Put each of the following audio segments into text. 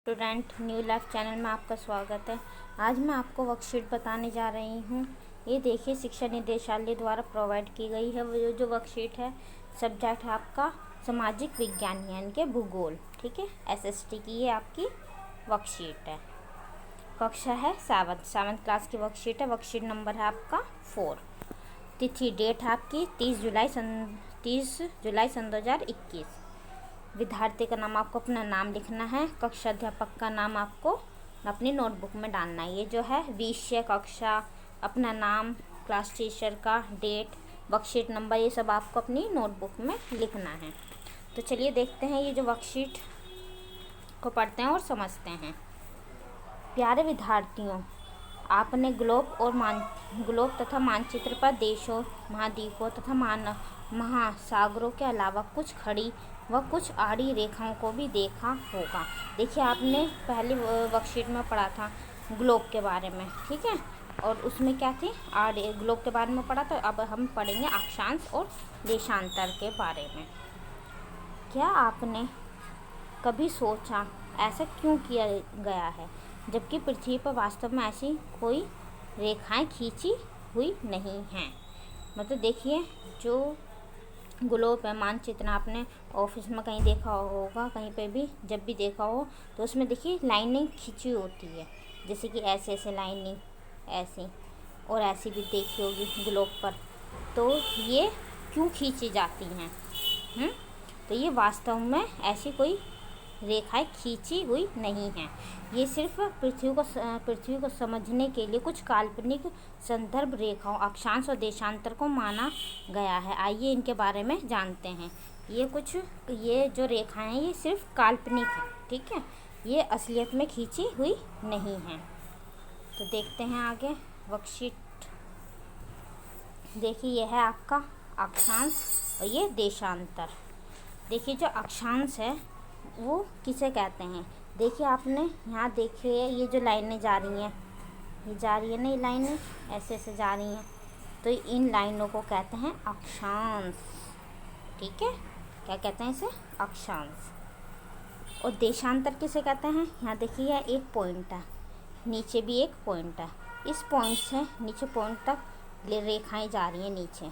Student new life channel में आपका स्वागत है। आज मैं आपको वर्कशीट बताने जा रही हूँ। ये देखिए शिक्षा निदेशालय द्वारा प्रोवाइड की गई है। वो जो वर्कशीट है, सब्जेक्ट है आपका सामाजिक विज्ञान यानी कि भूगोल। ठीक है, एसएसटी की ये आपकी वर्कशीट है। कक्षा है सेवन्थ क्लास की वर्कशीट है। वर्कशीट नंबर है आपका 4। तिथि डेट है आपकी 30 जुलाई सन 2021। विद्यार्थी का नाम आपको अपना नाम लिखना है। कक्षा अध्यापक का नाम आपको अपनी नोटबुक में डालना है। ये जो है विषय, कक्षा, अपना नाम, क्लास टीचर का, डेट, वर्कशीट नंबर, ये सब आपको अपनी नोटबुक में लिखना है। तो चलिए देखते हैं ये जो वर्कशीट को पढ़ते हैं और समझते हैं। प्यारे विद्यार्थियों, आपने ग्लोब तथा मानचित्र पर देशों, महाद्वीपों तथा महासागरों के अलावा कुछ खड़ी व कुछ आड़ी रेखाओं को भी देखा होगा। देखिए, आपने पहली वर्कशीट में पढ़ा था ग्लोब के बारे में, ठीक है, और उसमें क्या थी, ग्लोब के बारे में पढ़ा था। अब हम पढ़ेंगे अक्षांश और देशांतर के बारे में। क्या आपने कभी सोचा ऐसा क्यों किया गया है, जबकि पृथ्वी पर वास्तव में ऐसी कोई रेखाएं खींची हुई नहीं हैं? मतलब देखिए, जो ग्लोब है, मानचित्र, आपने ऑफिस में कहीं देखा होगा, कहीं पे भी जब भी देखा हो तो उसमें देखिए लाइनिंग खींची होती है, जैसे कि ऐसे ऐसे लाइनिंग, ऐसी और ऐसी भी देखी होगी ग्लोब पर। तो ये क्यों खींची जाती हैं? तो ये वास्तव में ऐसी कोई रेखाएं खींची हुई नहीं हैं। ये सिर्फ पृथ्वी को समझने के लिए कुछ काल्पनिक संदर्भ रेखाओं, अक्षांश और देशांतर को माना गया है। आइए इनके बारे में जानते हैं। ये जो रेखाएं हैं, ये सिर्फ काल्पनिक है, ठीक है, ये असलियत में खींची हुई नहीं हैं। तो देखते हैं आगे वर्कशीट। देखिए, यह है आपका अक्षांश और ये देशांतर। देखिए, जो अक्षांश है वो किसे कहते हैं? देखिए, आपने यहाँ देखिए, ये जो लाइनें जा रही हैं, ये जा रही है ना, ये लाइनें ऐसे ऐसे जा रही हैं, तो इन लाइनों को कहते हैं अक्षांश। ठीक है, क्या कहते हैं इसे? अक्षांश। और देशांतर किसे कहते हैं? यहाँ देखिए, यह एक पॉइंट है, नीचे भी एक पॉइंट है। इस पॉइंट से नीचे पॉइंट तक रेखाएं जा रही हैं, नीचे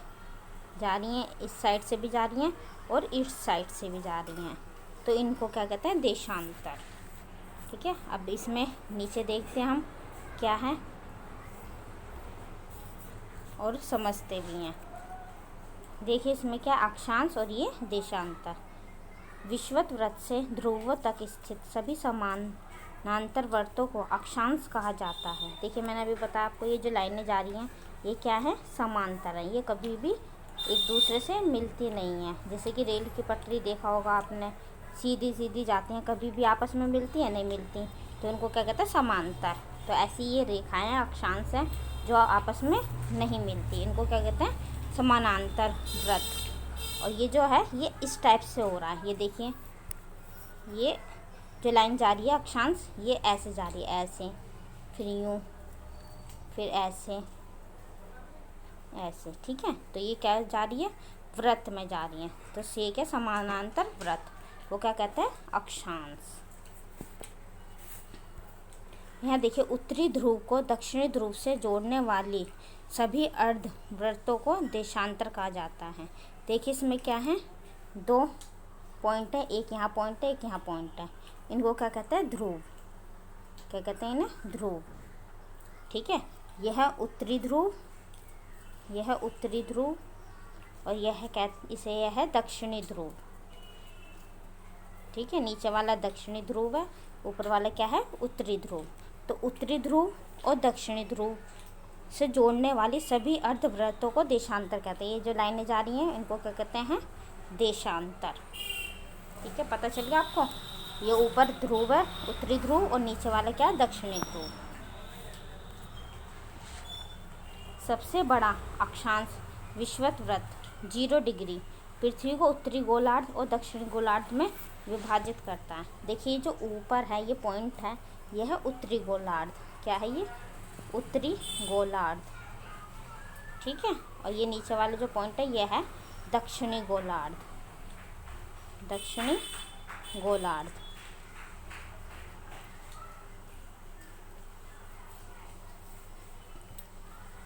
जा रही हैं, इस साइड से भी जा रही हैं और इस साइड से भी जा रही हैं, तो इनको क्या कहते हैं? देशांतर। ठीक है, अब इसमें नीचे देखते हैं हम क्या है और समझते भी हैं। देखिए, इसमें क्या अक्षांश और ये देशांतर। विषुवत वृत्त से ध्रुव तक स्थित सभी समानांतर वृत्तों को अक्षांश कहा जाता है। देखिए, मैंने अभी बताया आपको, ये जो लाइनें जा रही हैं ये क्या है? समांतर है। ये कभी भी एक दूसरे से मिलती नहीं है। जैसे कि रेल की पटरी देखा होगा आपने, सीधी सीधी जाती हैं, कभी भी आपस में मिलती है? नहीं मिलती, तो इनको क्या कहते हैं? समांतर। तो ऐसी ये रेखाएं अक्षांश हैं जो आपस में नहीं मिलती, इनको क्या कहते हैं? समानांतर वृत्त। और ये जो है ये इस टाइप से हो रहा है। ये देखिए, ये जो लाइन जा रही है अक्षांश, ये ऐसे जा रही है, ऐसे, फिर यूँ, फिर ऐसे ऐसे। ठीक है, तो ये क्या जा रही है? वृत्त में जा रही है, तो से क्या? समानांतर वृत्त, वो क्या कहते हैं? अक्षांश। यहाँ देखिए, उत्तरी ध्रुव को दक्षिणी ध्रुव से जोड़ने वाली सभी अर्धवृत्तों को देशांतर कहा जाता है। देखिए, इसमें क्या है? दो पॉइंट है, एक यहाँ पॉइंट है, एक यहाँ पॉइंट है, इनको क्या कहते हैं? ध्रुव। क्या कहते हैं इन्हें? ध्रुव। ठीक है, यह है उत्तरी ध्रुव, यह है उत्तरी ध्रुव, और यह है दक्षिणी ध्रुव। ठीक है, नीचे वाला दक्षिणी ध्रुव है, ऊपर वाला क्या है? उत्तरी ध्रुव। तो उत्तरी ध्रुव और दक्षिणी ध्रुव से जोड़ने वाली सभी अर्धवृत्तों को देशांतर कहते हैं। ये जो लाइनें जा रही हैं इनको क्या कहते हैं? देशांतर। ठीक है, पता चल गया आपको? ये ऊपर ध्रुव है, उत्तरी ध्रुव, और नीचे वाला क्या है? दक्षिणी ध्रुव। सबसे बड़ा अक्षांश विषुवत वृत्त 0 डिग्री पृथ्वी को उत्तरी गोलार्ध और दक्षिणी गोलार्ध में विभाजित करता है। देखिए, जो ऊपर है ये पॉइंट है, यह है उत्तरी गोलार्ध। क्या है ये? उत्तरी गोलार्ध। ठीक है, और ये नीचे वाला जो पॉइंट है यह है दक्षिणी गोलार्ध। दक्षिणी गोलार्ध।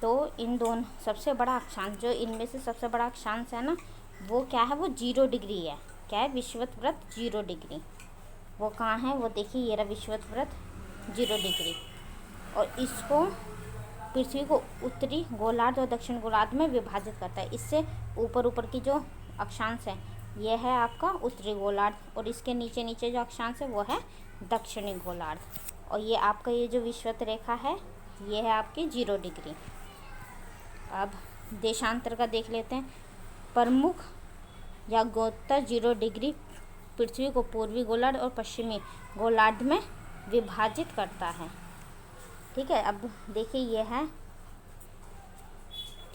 तो इन दोनों सबसे बड़ा अक्षांश, जो इनमें से सबसे बड़ा अक्षांश है ना, वो क्या है, वो 0 डिग्री है। क्या है, विषुवत वृत्त 0 डिग्री। वो कहाँ है, वो देखिए ये रहा विषुवत वृत्त 0 डिग्री। और इसको पृथ्वी को उत्तरी गोलार्ध और दक्षिण गोलार्ध में विभाजित करता है। इससे ऊपर ऊपर की जो अक्षांश है ये है आपका उत्तरी गोलार्ध, और इसके नीचे नीचे जो अक्षांश है वो है दक्षिणी गोलार्ध। और ये आपका ये जो विषुवत रेखा है ये है आपकी 0 डिग्री। अब देशांतर का देख लेते हैं। प्रमुख या गोत्तर 0 डिग्री पृथ्वी को पूर्वी गोलार्ध और पश्चिमी गोलार्ध में विभाजित करता है। ठीक है, अब देखिए ये है,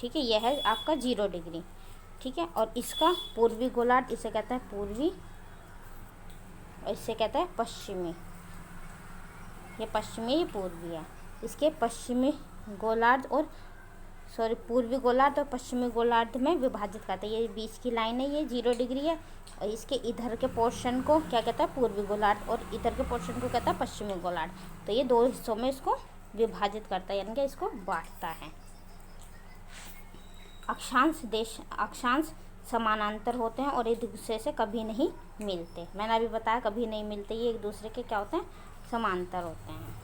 ठीक है, यह है आपका 0 डिग्री। ठीक है, और इसका पूर्वी गोलार्ध इसे कहता है पूर्वी, और इसे कहता है पश्चिमी। ये पश्चिमी, ये पूर्वी है। इसके पश्चिमी गोलार्ध और पूर्वी गोलार्ध और पश्चिमी गोलार्ध में विभाजित करता है। ये बीच की लाइन है, ये 0 डिग्री है, और इसके इधर के पोर्शन को क्या कहता है, पूर्वी गोलार्ध, और इधर के पोर्शन को कहता है पश्चिमी गोलार्ध। तो ये 2 हिस्सों में इसको विभाजित करता है, यानी कि इसको बांटता है। अक्षांश समानांतर होते हैं और एक दूसरे से कभी नहीं मिलते। मैंने अभी बताया कभी नहीं मिलते, ये एक दूसरे के क्या होते हैं, समांतर होते हैं।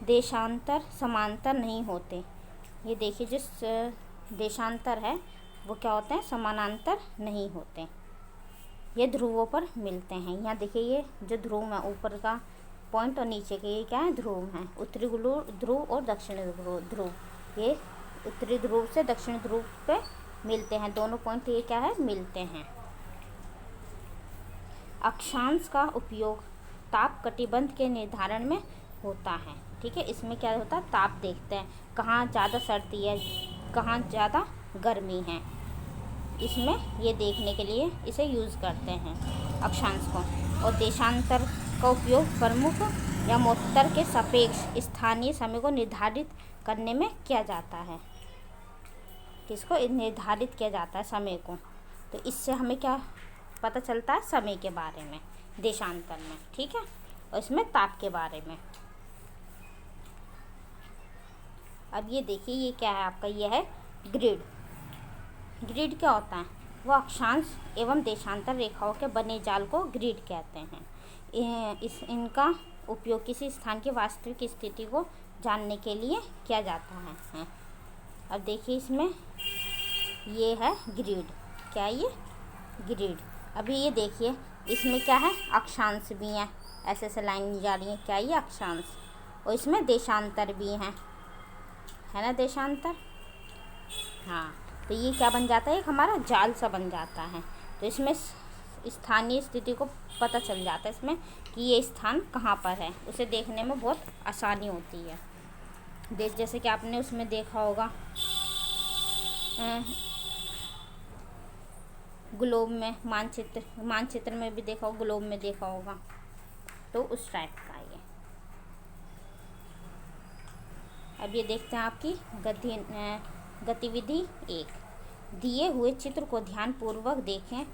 देशांतर समांतर नहीं होते। ये देखिए जिस देशांतर है वो क्या होते हैं, समानांतर नहीं होते। ये ध्रुवों पर मिलते हैं। यहाँ देखिए ये जो ध्रुव है, ऊपर का पॉइंट और नीचे के ये क्या है, ध्रुव हैं। उत्तरी ध्रुव और दक्षिणी ध्रुव, ये उत्तरी ध्रुव से दक्षिणी ध्रुव पे मिलते हैं। दोनों पॉइंट ये क्या है, मिलते हैं। अक्षांश का उपयोग ताप कटिबंध के निर्धारण में होता है। ठीक है, इसमें क्या होता है, ताप देखते हैं, कहाँ ज़्यादा सर्दी है, कहाँ ज़्यादा गर्मी है, इसमें ये देखने के लिए इसे यूज़ करते हैं अक्षांश को। और देशांतर का उपयोग प्रमुख या मोत्तर के सापेक्ष स्थानीय समय को निर्धारित करने में किया जाता है। किसको निर्धारित किया जाता है, समय को। तो इससे हमें क्या पता चलता है, समय के बारे में देशांतर में। ठीक है, और इसमें ताप के बारे में। अब ये देखिए ये क्या है आपका, ये है ग्रिड। ग्रिड क्या होता है, वो अक्षांश एवं देशांतर रेखाओं के बने जाल को ग्रिड कहते हैं। इनका उपयोग किसी स्थान की वास्तविक स्थिति को जानने के लिए किया जाता है। अब देखिए इसमें ये है ग्रिड। क्या ये ग्रिड। अभी ये देखिए इसमें क्या है, अक्षांश भी हैं, ऐसे ऐसे लाइन जा रही है। क्या ये अक्षांश, और इसमें देशांतर भी हैं, है ना, देशांतर। हाँ, तो ये क्या बन जाता है, एक हमारा जाल सा बन जाता है। तो इसमें स्थानीय स्थिति को पता चल जाता है इसमें कि ये स्थान कहाँ पर है, उसे देखने में बहुत आसानी होती है। जैसे कि आपने उसमें देखा होगा ग्लोब में, मानचित्र में भी देखा होगा, ग्लोब में देखा होगा, तो उस टाइप का ये। अब ये देखते हैं आपकी गतिविधि 1। दिए हुए चित्र को ध्यानपूर्वक देखें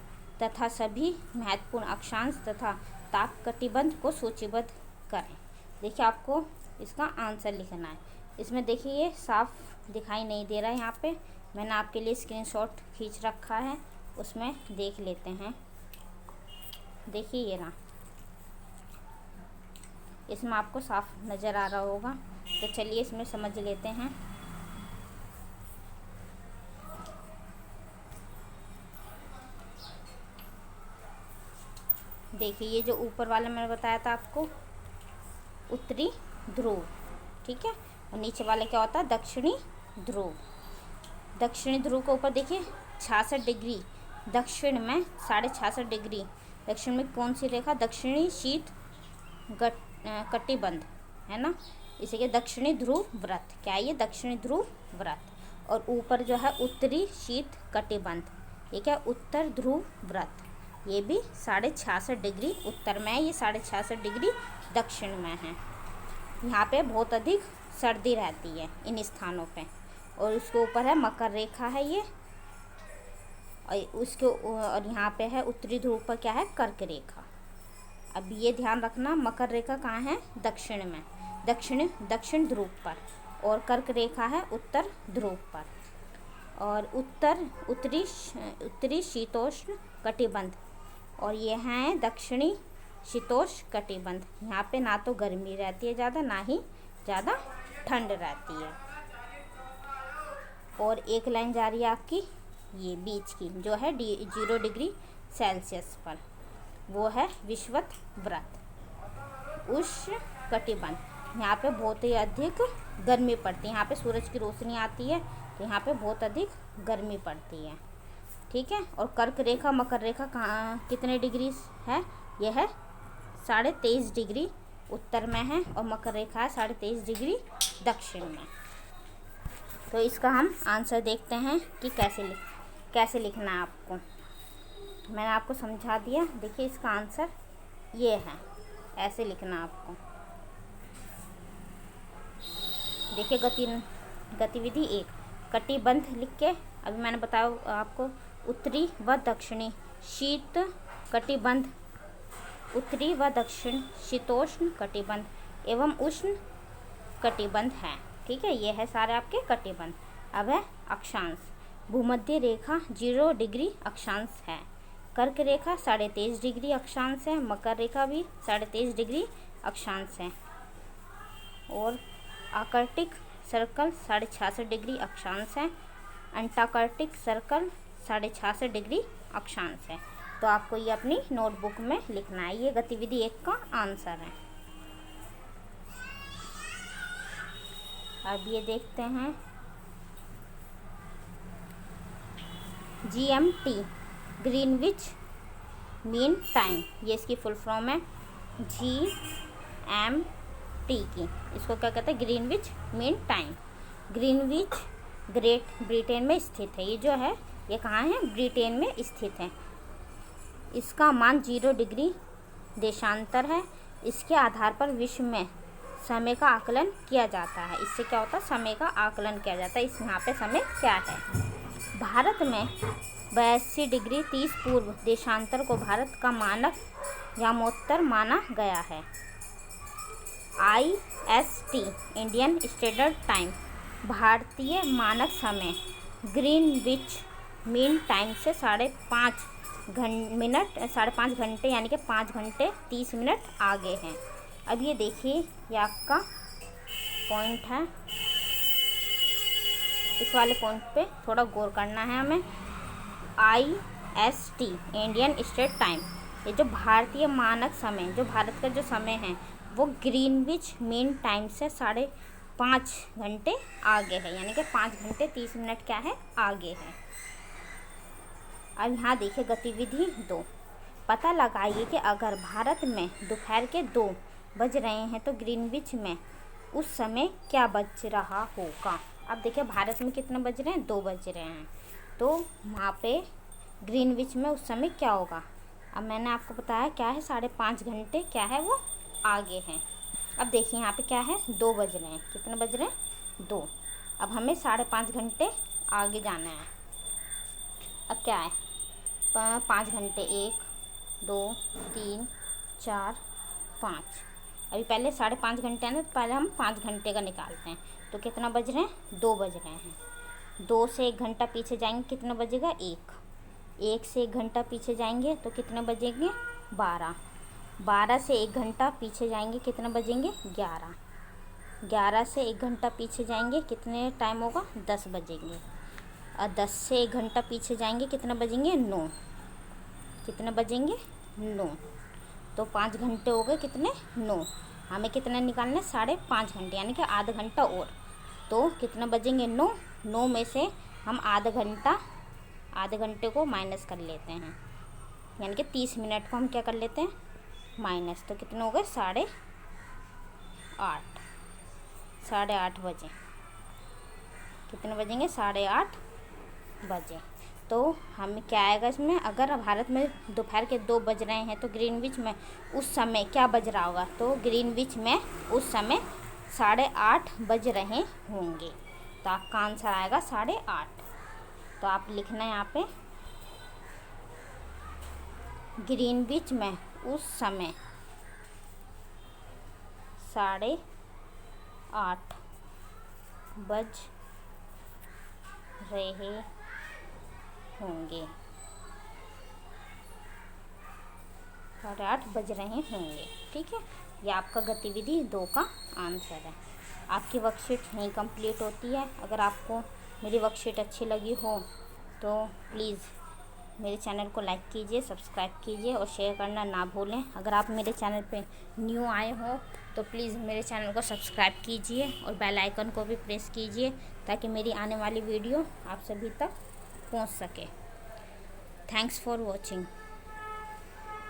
तथा सभी महत्वपूर्ण अक्षांश तथा ताप कटिबंध को सूचीबद्ध करें। देखिए आपको इसका आंसर लिखना है। इसमें देखिए ये साफ दिखाई नहीं दे रहा है, यहाँ पे मैंने आपके लिए स्क्रीनशॉट खींच रखा है, उसमें देख लेते हैं। देखिए ये ना, इसमें आपको साफ नज़र आ रहा होगा, तो चलिए इसमें समझ लेते हैं। देखिए ये जो ऊपर वाला मैंने बताया था आपको, उत्तरी ध्रुव, ठीक है, और नीचे वाला क्या होता है, दक्षिणी ध्रुव। दक्षिणी ध्रुव के ऊपर देखिए 66 डिग्री दक्षिण में, 66.5 डिग्री दक्षिण में कौन सी रेखा, दक्षिणी शीत कटिबंध, है ना, इसे के दक्षिणी ध्रुव व्रत। क्या है ये, दक्षिणी ध्रुव व्रत। और ऊपर जो है उत्तरी शीत कटिबंध, ये क्या, उत्तर ध्रुव व्रत। ये भी 66.5 डिग्री उत्तर में है, ये 66.5 डिग्री दक्षिण में है। यहाँ पे बहुत अधिक सर्दी रहती है इन स्थानों पे। और उसके ऊपर है मकर रेखा है ये, और यहाँ पे है उत्तरी ध्रुव पर क्या है, कर्क रेखा। अब ये ध्यान रखना, मकर रेखा कहाँ है, दक्षिण में। दक्षिण ध्रुव पर, और कर्क रेखा है उत्तर ध्रुव पर, और उत्तरी शीतोष्ण कटिबंध, और ये हैं दक्षिणी शीतोष्ण कटिबंध। यहाँ पे ना तो गर्मी रहती है ज़्यादा, ना ही ज़्यादा ठंड रहती है। और एक लाइन जा रही है आपकी ये बीच की, जो है 0 डिग्री सेल्सियस पर, वो है विषुवत व्रत उष्ण कटिबंध। यहाँ पे बहुत ही अधिक गर्मी पड़ती है, यहाँ पे सूरज की रोशनी आती है तो यहाँ पे बहुत अधिक गर्मी पड़ती है, ठीक है। और कर्क रेखा मकर रेखा कहाँ कितने डिग्री है? यह है 23.5 डिग्री उत्तर में है, और मकर रेखा है 23.5 डिग्री दक्षिण में। तो इसका हम आंसर देखते हैं कि कैसे लिखना है आपको। मैंने आपको समझा दिया। देखिए इसका आंसर ये है, ऐसे लिखना आपको। देखिए गतिविधि 1, कटिबंध लिख के अभी मैंने बताया आपको उत्तरी व दक्षिणी शीत कटिबंध, उत्तरी व दक्षिण शीतोष्ण कटिबंध एवं उष्ण कटिबंध है, ठीक है। ये है सारे आपके कटिबंध। अब है अक्षांश। भूमध्य रेखा 0 डिग्री अक्षांश है, कर्क रेखा 23.5 डिग्री अक्षांश है, मकर रेखा भी 23.5 डिग्री अक्षांश है, और आर्कटिक सर्कल 66.5 डिग्री अक्षांश है, अंटार्कटिक सर्कल 66.5 डिग्री अक्षांश है। तो आपको ये अपनी नोटबुक में लिखना है। ये गतिविधि 1 का आंसर है। अब ये देखते हैं GMT ग्रीनविच मीन टाइम, ये इसकी फुल फॉर्म है GMT की। इसको क्या कहते हैं? Greenwich mean time. Greenwich great Britain में स्थित है। ये जो है ये कहाँ है? ब्रिटेन में स्थित है। इसका मान 0 डिग्री देशांतर है। इसके आधार पर विश्व में समय का आकलन किया जाता है। इससे क्या होता है? समय का आकलन किया जाता है। इस यहाँ पे समय क्या है? भारत में 82 डिग्री 30 पूर्व देशांतर को भारत का मानक यामोत्तर माना गया है। IST इंडियन स्टैंडर्ड टाइम भारतीय मानक समय ग्रीनविच मीन टाइम से 5.5 घंटे यानी कि 5 घंटे 30 मिनट आगे हैं। अब ये देखिए, ये आपका पॉइंट है। इस वाले पॉइंट पे थोड़ा गौर करना है हमें। IST इंडियन स्टैंडर्ड टाइम, ये जो भारतीय मानक समय, जो भारत का जो समय है, वो ग्रीनविच मीन टाइम से 5.5 घंटे आगे है, यानी कि 5 घंटे 30 मिनट क्या है? आगे है। अब यहाँ देखिए गतिविधि 2, पता लगाइए कि अगर भारत में दोपहर के 2 बज रहे हैं तो ग्रीनविच में उस समय क्या बज रहा होगा। अब देखिए भारत में कितने बज रहे हैं? 2 बज रहे हैं, तो वहाँ पे ग्रीनविच में उस समय क्या होगा। अब मैंने आपको बताया क्या है, 5.5 घंटे क्या है वो आगे हैं। अब देखिए यहाँ पे क्या है? 2 बज रहे हैं। कितने बज रहे हैं? 2। अब हमें 5.5 घंटे आगे जाना है। अब क्या है? 5 घंटे 1 2 3 4 5। अभी पहले 5.5 घंटे हैं ना, तो पहले हम 5 घंटे का निकालते हैं। तो कितना बज रहे हैं? 2 बज रहे हैं। 2 से 1 घंटा पीछे जाएंगे, कितना बजेगा? 1। 1 से 1 घंटा पीछे जाएंगे तो कितने बजेंगे? 12। 12 से 1 घंटा पीछे जाएंगे, कितने बजेंगे? 11। 11 से 1 घंटा पीछे जाएंगे, कितने टाइम होगा? 10 बजेंगे। और 10 से 1 घंटा पीछे जाएंगे, कितने बजेंगे? 9। कितने बजेंगे? 9। तो 5 घंटे हो गए, कितने? 9। हमें कितने निकालने? 5.5 घंटे, यानी कि आधा घंटा और। तो कितने बजेंगे? 9। 9 में से हम आधे घंटे को माइनस कर लेते हैं, यानी कि 30 मिनट को हम क्या कर लेते हैं? माइनस। तो कितने हो गए? 8:30। 8:30 बजे। कितने बजेंगे? 8:30 बजे। तो हमें क्या आएगा इसमें? अगर भारत में दोपहर के 2 बज रहे हैं तो ग्रीनविच में उस समय क्या बज रहा होगा? तो ग्रीनविच में उस समय 8:30 बज रहे होंगे। तो आपका आंसर आएगा 8:30। तो आप लिखना है यहाँ पे ग्रीनविच में उस समय 8:30 8 बज रहे होंगे। 8:30 बज रहे होंगे। ठीक है, ये आपका गतिविधि 2 का आंसर है। आपकी वर्कशीट यहीं कंप्लीट होती है। अगर आपको मेरी वर्कशीट अच्छी लगी हो तो प्लीज़ मेरे चैनल को लाइक कीजिए, सब्सक्राइब कीजिए और शेयर करना ना भूलें। अगर आप मेरे चैनल पे न्यू आए हो तो प्लीज़ मेरे चैनल को सब्सक्राइब कीजिए और बेल आइकन को भी प्रेस कीजिए ताकि मेरी आने वाली वीडियो आप सभी तक पहुंच सके। Thanks for watching.